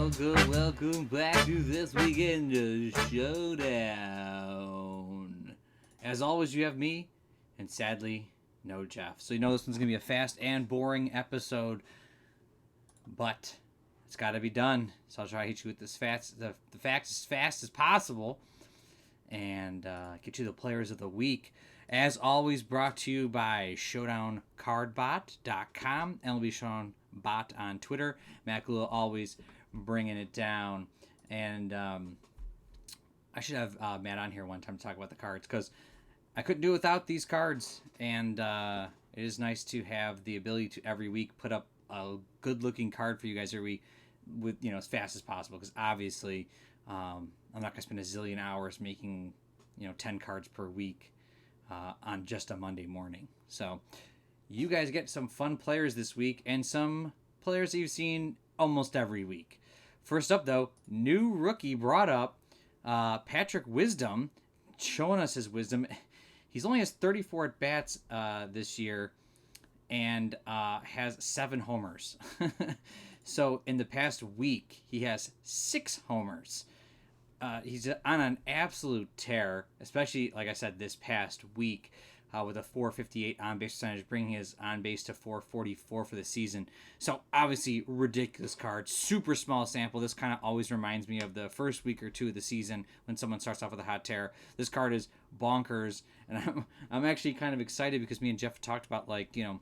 Welcome back to this weekend Showdown. As always, you have me, and sadly, no Jeff. So you know this one's going to be a fast and boring episode, but it's got to be done. So I'll try to hit you with the facts as fast as possible, and get you the players of the week. As always, brought to you by ShowdownCardBot.com, MLB Showdown Bot on Twitter. Matt Gula always bringing it down. And I should have Matt on here one time to talk about the cards, because I couldn't do it without these cards. And it is nice to have the ability to every week put up a good-looking card for you guys every week with, as fast as possible, because obviously I'm not going to spend a zillion hours making 10 cards per week on just a Monday morning. So you guys get some fun players this week, and some players that you've seen almost every week. First up, though, new rookie brought up, Patrick Wisdom, showing us his wisdom. He's only has 34 at-bats this year, and has 7 homers. So in the past week, he has 6 homers. He's on an absolute tear, especially, like I said, this past week, with a 458 on-base percentage, bringing his on-base to 444 for the season. So, obviously, ridiculous card. Super small sample. This kind of always reminds me of the first week or two of the season when someone starts off with a hot tear. This card is bonkers, and I'm actually kind of excited because me and Jeff talked about, printing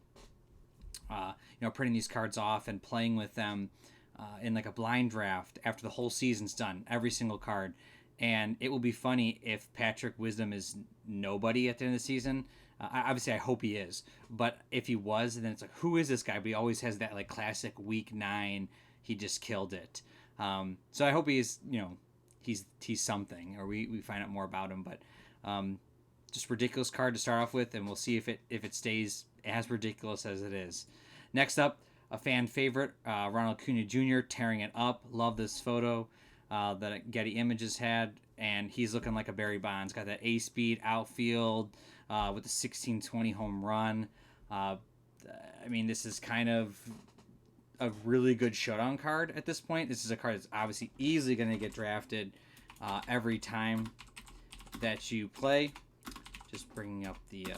these cards off and playing with them in like a blind draft after the whole season's done, every single card. And it will be funny if Patrick Wisdom is nobody at the end of the season. Obviously, I hope he is. But if he was, then it's like, who is this guy? But he always has that like classic week 9. He just killed it. So I hope he's something, or we find out more about him. But just ridiculous card to start off with, and we'll see if it stays as ridiculous as it is. Next up, a fan favorite, Ronald Coleman Jr. tearing it up. Love this photo that Getty Images had, and he's looking like a Barry Bonds. Got that A-speed outfield with the 1620 home run. This is kind of a really good showdown card at this point. This is a card that's obviously easily going to get drafted every time that you play. Just bringing up the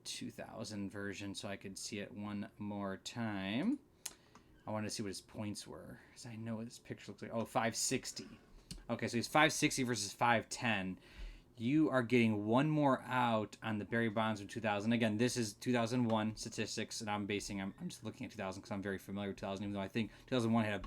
2000 version so I could see it one more time. I wanted to see what his points were, because I know what this picture looks like. Oh, 560. Okay, so he's 560 versus 510. You are getting one more out on the Barry Bonds of 2000. Again, this is 2001 statistics, and I'm just looking at 2000 because I'm very familiar with 2000, even though I think 2001 had a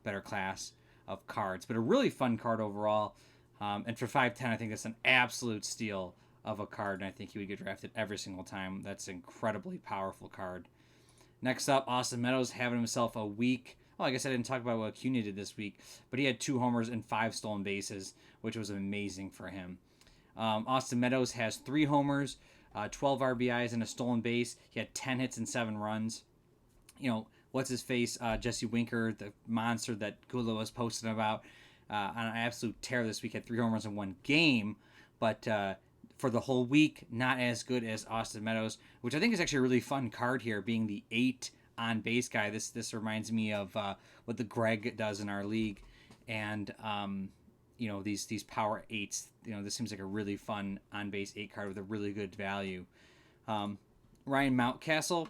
better class of cards. But a really fun card overall. And for 510, I think that's an absolute steal of a card, and I think he would get drafted every single time. That's an incredibly powerful card. Next up, Austin Meadows having himself a week. Well, I guess I didn't talk about what Cunha did this week, but he had 2 homers and 5 stolen bases, which was amazing for him. Austin Meadows has 3 homers, 12 RBIs, and a stolen base. He had 10 hits and 7 runs. What's his face? Jesse Winker, the monster that Gula was posting about, on an absolute tear this week, had 3 homers in 1 game, but for the whole week, not as good as Austin Meadows, which I think is actually a really fun card here, being the 8 on base guy. This reminds me of what the Greg does in our league, and these power 8s. This seems like a really fun on base 8 card with a really good value. Ryan Mountcastle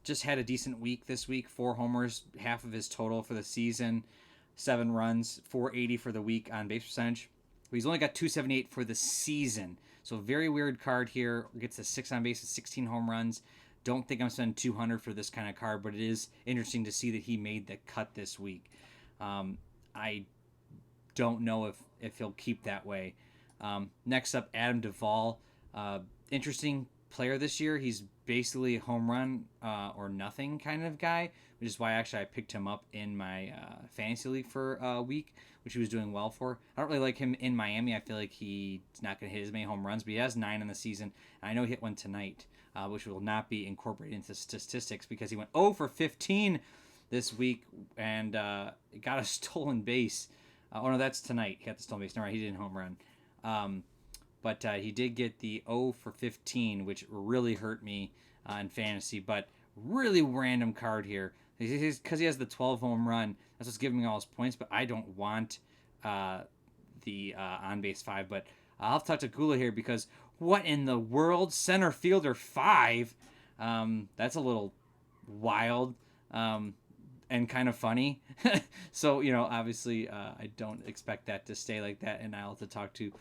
just had a decent week this week. 4 homers, half of his total for the season, 7 runs, 480 for the week on base percentage. But he's only got 278 for the season. So very weird card here. Gets a 6 on base and 16 home runs. Don't think I'm spending 200 for this kind of card, but it is interesting to see that he made the cut this week. I don't know if he'll keep that way. Next up, Adam Duvall. Interesting player this year. He's basically a home run or nothing kind of guy, which is why actually I picked him up in my fantasy league for a week, which he was doing well for. I don't really like him in Miami. I feel like he's not going to hit as many home runs, but he has 9 in the season. And I know he hit one tonight, which will not be incorporated into statistics because he went 0 for 15 this week and got a stolen base. Oh, no, that's tonight. He got the stolen base. No, right, he didn't home run. But he did get the 0 for 15, which really hurt me in fantasy. But really random card here. Because he has the 12 home run. That's what's giving me all his points, but I don't want the on-base 5. But I'll have to talk to Gula here because what in the world? Center fielder 5? That's a little wild and kind of funny. So, obviously I don't expect that to stay like that, and I'll have to talk to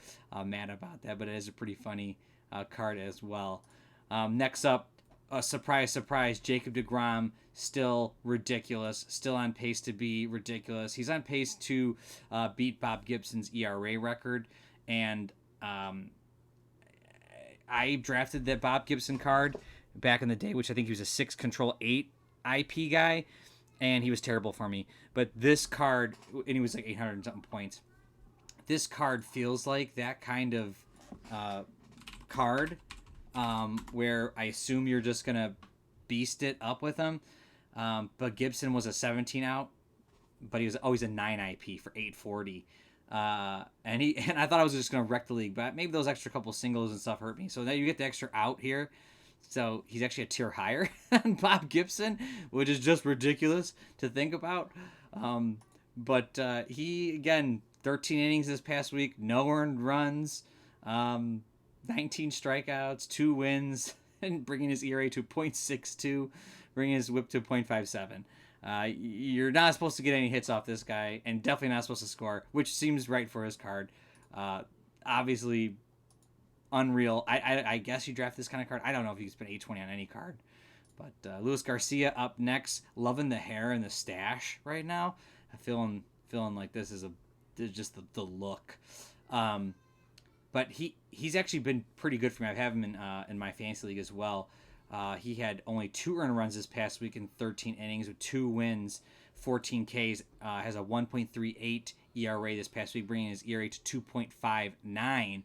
Matt about that, but it is a pretty funny card as well. Next up, surprise, Jacob DeGrom, still ridiculous, still on pace to be ridiculous. He's on pace to beat Bob Gibson's ERA record, and I drafted that Bob Gibson card back in the day, which I think he was a 6 control 8 IP guy, and he was terrible for me. But this card, and he was like 800 and something points. This card feels like that kind of card where I assume you're just going to beast it up with him. But Gibson was a 17 out, but he was always a 9 IP for 840. And I thought I was just going to wreck the league, but maybe those extra couple singles and stuff hurt me. So now you get the extra out here. So he's actually a tier higher than Bob Gibson, which is just ridiculous to think about. But he, again, 13 innings this past week, no earned runs, 19 strikeouts, 2 wins, and bringing his ERA to 0.62, bringing his whip to 0.57. You're not supposed to get any hits off this guy, and definitely not supposed to score, which seems right for his card. Obviously, unreal. I guess you draft this kind of card. I don't know if you can spend 820 on any card. But Luis Garcia up next. Loving the hair and the stash right now. I'm feeling like this is just the look. But he's actually been pretty good for me. I have him in my fantasy league as well. He had only 2 earned runs this past week in 13 innings with 2 wins, 14 Ks. Has a 1.38 ERA this past week, bringing his ERA to 2.59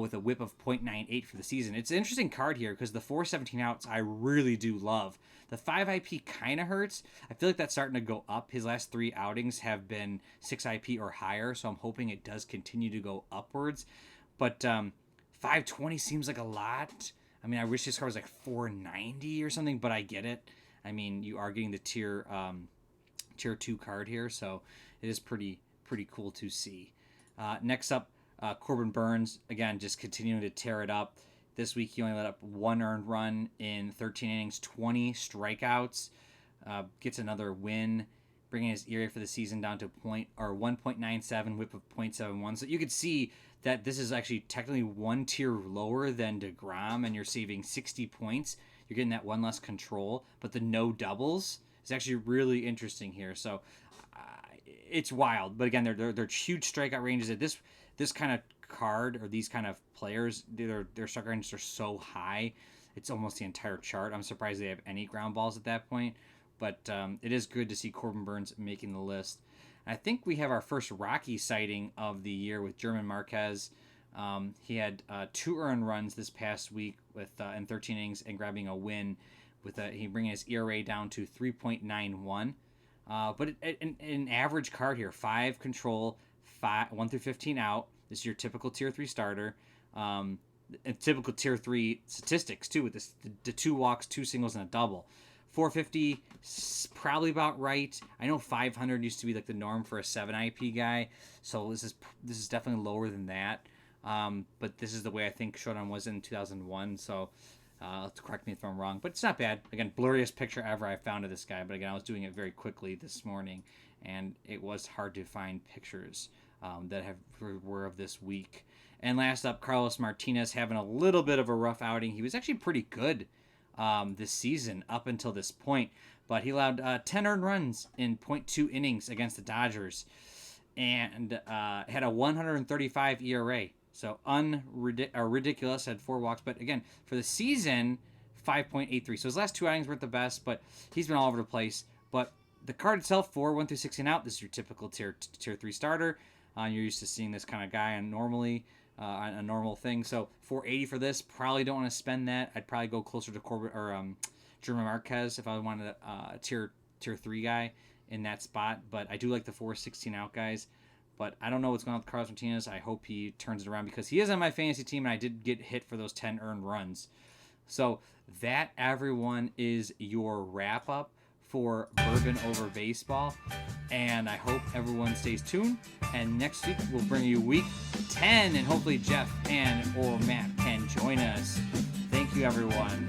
with a whip of 0.98 for the season. It's an interesting card here because the 417 outs I really do love. The 5 IP kind of hurts. I feel like that's starting to go up. His last 3 outings have been 6 IP or higher, so I'm hoping it does continue to go upwards. But 520 seems like a lot. I mean, I wish this card was like 490 or something, but I get it. I mean, you are getting the tier 2 card here, so it is pretty cool to see. Next up, Corbin Burns, again, just continuing to tear it up. This week, he only let up 1 earned run in 13 innings, 20 strikeouts, gets another win, bringing his ERA for the season down to 1.97, whip of 0.71. So you could see that this is actually technically 1 tier lower than DeGrom, and you're saving 60 points. You're getting that 1 less control, but the no doubles is actually really interesting here. So it's wild. But again, they're huge strikeout ranges. At this kind of card or these kind of players, their strikeout ranges are so high, it's almost the entire chart. I'm surprised they have any ground balls at that point. But it is good to see Corbin Burns making the list. I think we have our first Rocky sighting of the year with German Marquez. He had 2 earned runs this past week with in 13 innings and grabbing a win. He bringing his ERA down to 3.91. But an average card here, 5 control, 1 through 15 out. This is your typical tier 3 starter. And typical tier 3 statistics too, with the 2 walks, 2 singles, and a double. 450 probably about right. I know 500 used to be like the norm for a 7 IP guy, so this is definitely lower than that. But this is the way I think Showdown was in 2001. So correct me if I'm wrong, but it's not bad. Again, blurriest picture ever I found of this guy, but again, I was doing it very quickly this morning, and it was hard to find pictures that were of this week. And last up, Carlos Martinez having a little bit of a rough outing. He was actually pretty good this season up until this point, but he allowed 10 earned runs in 0.2 innings against the Dodgers and had a 135 ERA. So ridiculous, had 4 walks, but again, for the season, 5.83. So his last 2 outings weren't the best, but he's been all over the place. But the card itself, 1 through 16 out, this is your typical tier 3 starter. You're used to seeing this kind of guy on a normal thing. So 480 for this, probably don't want to spend that. I'd probably go closer to Corbin or German Marquez if I wanted a tier 3 guy in that spot. But I do like the 416 out guys. But I don't know what's going on with Carlos Martinez. I hope he turns it around because he is on my fantasy team and I did get hit for those 10 earned runs. So that, everyone, is your wrap up for Bourbon Over Baseball. And I hope everyone stays tuned. And next week, we'll bring you week 10. And hopefully Jeff or Matt can join us. Thank you, everyone.